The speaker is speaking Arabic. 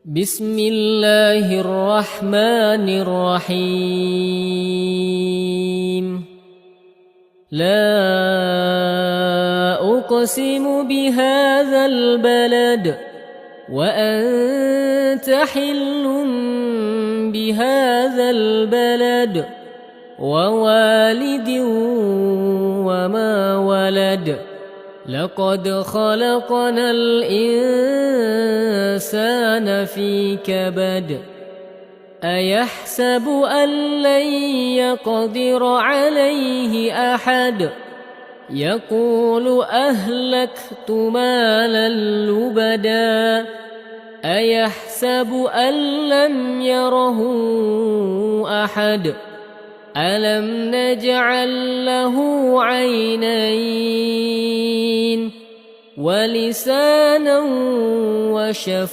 بسم الله الرحمن الرحيم لا أقسم بهذا البلد وأنت حل بهذا البلد ووالد وما ولد لقد خلقنا الإنسان في كبد أيحسب أن لن يقدر عليه أحد يقول أهلكت مالا لبدا أيحسب أن لم يره أحد ألم نجعل له عينين ولسانا وشفتين